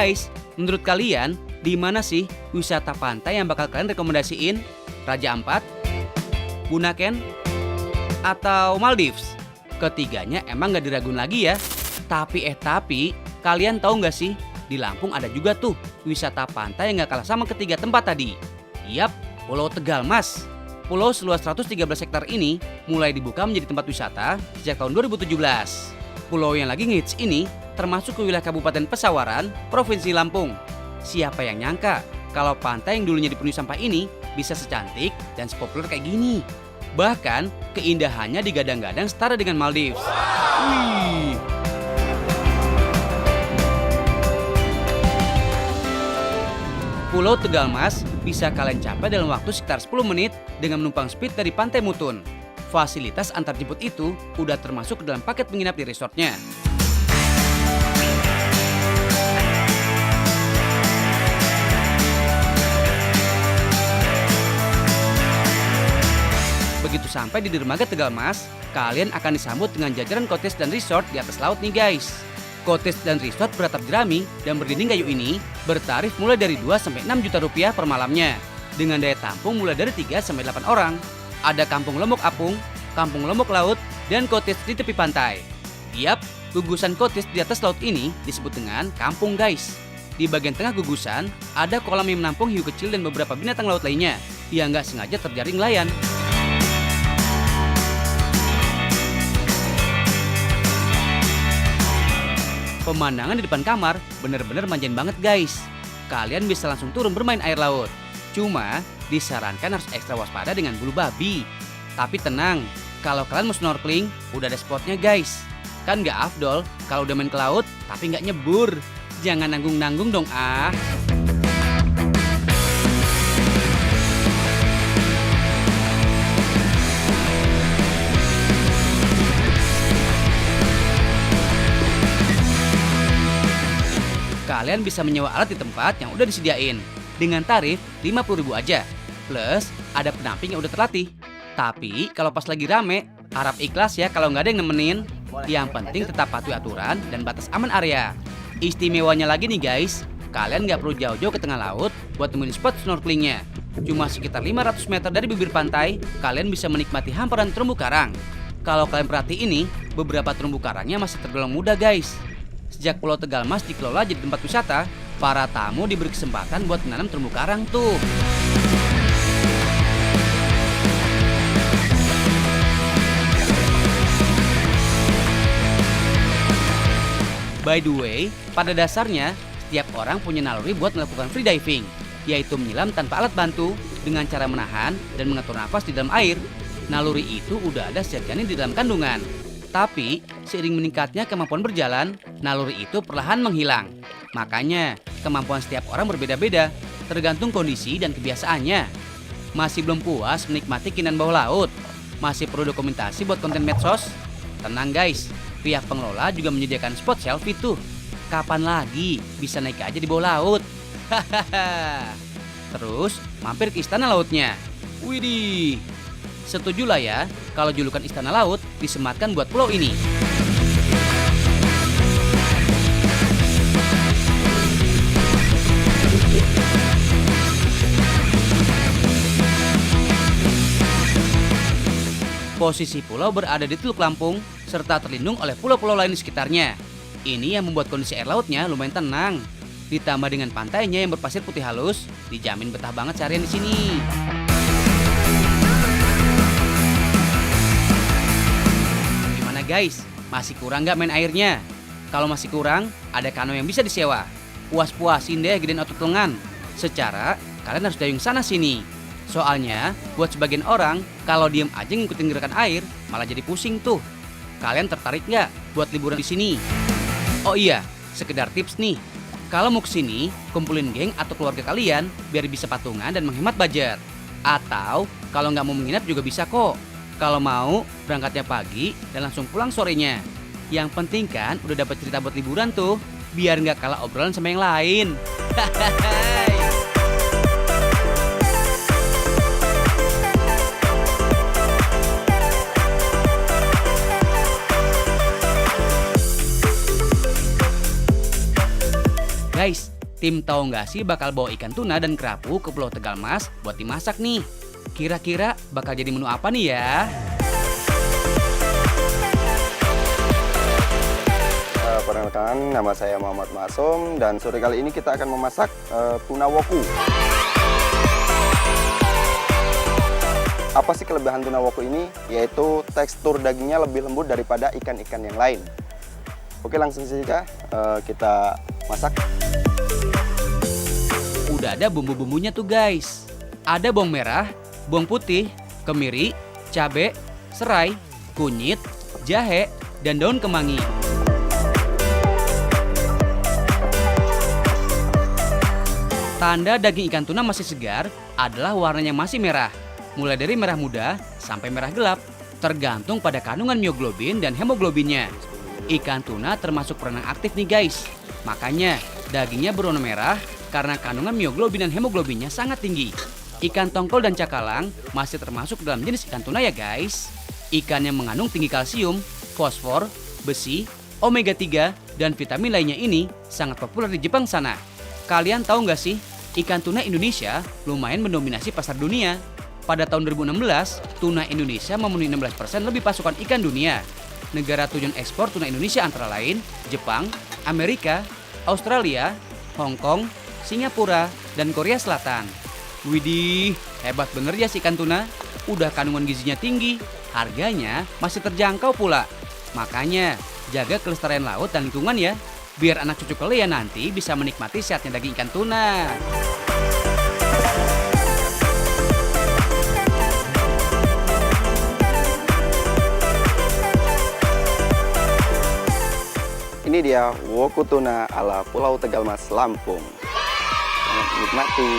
guys, menurut kalian di mana sih wisata pantai yang bakal kalian rekomendasiin? Raja Ampat, Bunaken, atau Maldives? Ketiganya emang gak diraguin lagi ya. Tapi kalian tahu nggak sih, di Lampung ada juga tuh wisata pantai yang gak kalah sama ketiga tempat tadi. Yap, Pulau Tegal Mas. Pulau seluas 113 hektar ini mulai dibuka menjadi tempat wisata sejak tahun 2017. Pulau yang lagi ngehits ini termasuk ke wilayah Kabupaten Pesawaran, Provinsi Lampung. Siapa yang nyangka kalau pantai yang dulunya dipenuhi sampah ini bisa secantik dan sepopuler kayak gini. Bahkan keindahannya digadang-gadang setara dengan Maldives. Wih. Pulau Tegal Mas bisa kalian capai dalam waktu sekitar 10 menit dengan menumpang speed dari Pantai Mutun. Fasilitas antar jemput itu udah termasuk ke dalam paket menginap di resortnya. Begitu sampai di dermaga Tegal Mas, kalian akan disambut dengan jajaran cottage dan resort di atas laut nih guys. Cottage dan resort beratap jerami dan berdinding kayu ini bertarif mulai dari 2-6 juta rupiah per malamnya. Dengan daya tampung mulai dari 3-8 orang. Ada kampung Lombok Apung, kampung Lombok Laut, dan cottage di tepi pantai. Yap, gugusan cottage di atas laut ini disebut dengan kampung guys. Di bagian tengah gugusan, ada kolam yang menampung hiu kecil dan beberapa binatang laut lainnya yang nggak sengaja terjaring nelayan. Pemandangan di depan kamar bener-bener manjain banget guys. Kalian bisa langsung turun bermain air laut. Cuma disarankan harus ekstra waspada dengan bulu babi. Tapi tenang, kalau kalian mau snorkeling udah ada spotnya guys. Kan gak afdol kalau udah main ke laut tapi gak nyebur. Jangan nanggung-nanggung dong ah. Kalian bisa menyewa alat di tempat yang udah disediain dengan tarif 50.000 aja. Plus ada pendamping yang udah terlatih. Tapi kalau pas lagi rame, harap ikhlas ya kalau nggak ada yang nemenin. Yang penting tetap patuhi aturan dan batas aman area. Istimewanya lagi nih guys, kalian nggak perlu jauh-jauh ke tengah laut buat nemuin spot snorkelingnya. Cuma sekitar 500 meter dari bibir pantai, kalian bisa menikmati hamparan terumbu karang. Kalau kalian perhatiin ini, beberapa terumbu karangnya masih tergolong muda guys. Sejak Pulau Tegal Mas dikelola jadi tempat wisata, para tamu diberi kesempatan buat menanam terumbu karang tuh. By the way, pada dasarnya, setiap orang punya naluri buat melakukan free diving, yaitu menyelam tanpa alat bantu dengan cara menahan dan mengatur nafas di dalam air. Naluri itu udah ada sejak janin di dalam kandungan. Tapi, seiring meningkatnya kemampuan berjalan, naluri itu perlahan menghilang. Makanya, kemampuan setiap orang berbeda-beda, tergantung kondisi dan kebiasaannya. Masih belum puas menikmati keindahan bawah laut? Masih perlu dokumentasi buat konten medsos? Tenang guys, pihak pengelola juga menyediakan spot selfie tuh. Kapan lagi bisa naik aja di bawah laut? Hahaha. Terus, mampir ke istana lautnya. Widih. Setujulah ya, kalau julukan Istana Laut disematkan buat pulau ini. Posisi pulau berada di Teluk Lampung, serta terlindung oleh pulau-pulau lain di sekitarnya. Ini yang membuat kondisi air lautnya lumayan tenang. Ditambah dengan pantainya yang berpasir putih halus, dijamin betah banget seharian di sini. Guys, masih kurang nggak main airnya? Kalau masih kurang, ada kano yang bisa disewa. Puas-puasin deh gedein otot lengan. Secara, kalian harus dayung sana sini. Soalnya, buat sebagian orang, kalau diem aja ngikutin gerakan air, malah jadi pusing tuh. Kalian tertarik nggak buat liburan di sini? Oh iya, sekedar tips nih. Kalau mau kesini, kumpulin geng atau keluarga kalian biar bisa patungan dan menghemat budget. Atau, kalau nggak mau menginap juga bisa kok. Kalau mau, berangkatnya pagi dan langsung pulang sorenya. Yang penting kan udah dapat cerita buat liburan tuh, biar nggak kalah obrolan sama yang lain. Guys, tim tahu nggak sih bakal bawa ikan tuna dan kerapu ke Pulau Tegalmas buat dimasak nih? Kira-kira bakal jadi menu apa nih ya? Perkenalkan, nama saya Muhammad Masum dan sore kali ini kita akan memasak tuna woku. Apa sih kelebihan tuna woku ini? Yaitu tekstur dagingnya lebih lembut daripada ikan-ikan yang lain. Oke, langsung saja kita masak. Udah ada bumbu-bumbunya tuh guys. Ada bawang merah, bawang putih, kemiri, cabai, serai, kunyit, jahe, dan daun kemangi. Tanda daging ikan tuna masih segar adalah warnanya masih merah. Mulai dari merah muda sampai merah gelap, tergantung pada kandungan mioglobin dan hemoglobinnya. Ikan tuna termasuk perenang aktif nih guys. Makanya dagingnya berwarna merah karena kandungan mioglobin dan hemoglobinnya sangat tinggi. Ikan tongkol dan cakalang masih termasuk dalam jenis ikan tuna ya guys. Ikan yang mengandung tinggi kalsium, fosfor, besi, omega 3, dan vitamin lainnya ini sangat populer di Jepang sana. Kalian tahu nggak sih, ikan tuna Indonesia lumayan mendominasi pasar dunia. Pada tahun 2016, tuna Indonesia memenuhi 16% lebih pasokan ikan dunia. Negara tujuan ekspor tuna Indonesia antara lain Jepang, Amerika, Australia, Hong Kong, Singapura, dan Korea Selatan. Widih, hebat bener ya si ikan tuna. Udah kandungan gizinya tinggi, harganya masih terjangkau pula. Makanya, jaga kelestarian laut dan lingkungan ya, biar anak cucu kalian nanti bisa menikmati sehatnya daging ikan tuna. Ini dia woku tuna ala Pulau Tegalmas, Lampung. Selamat menikmati.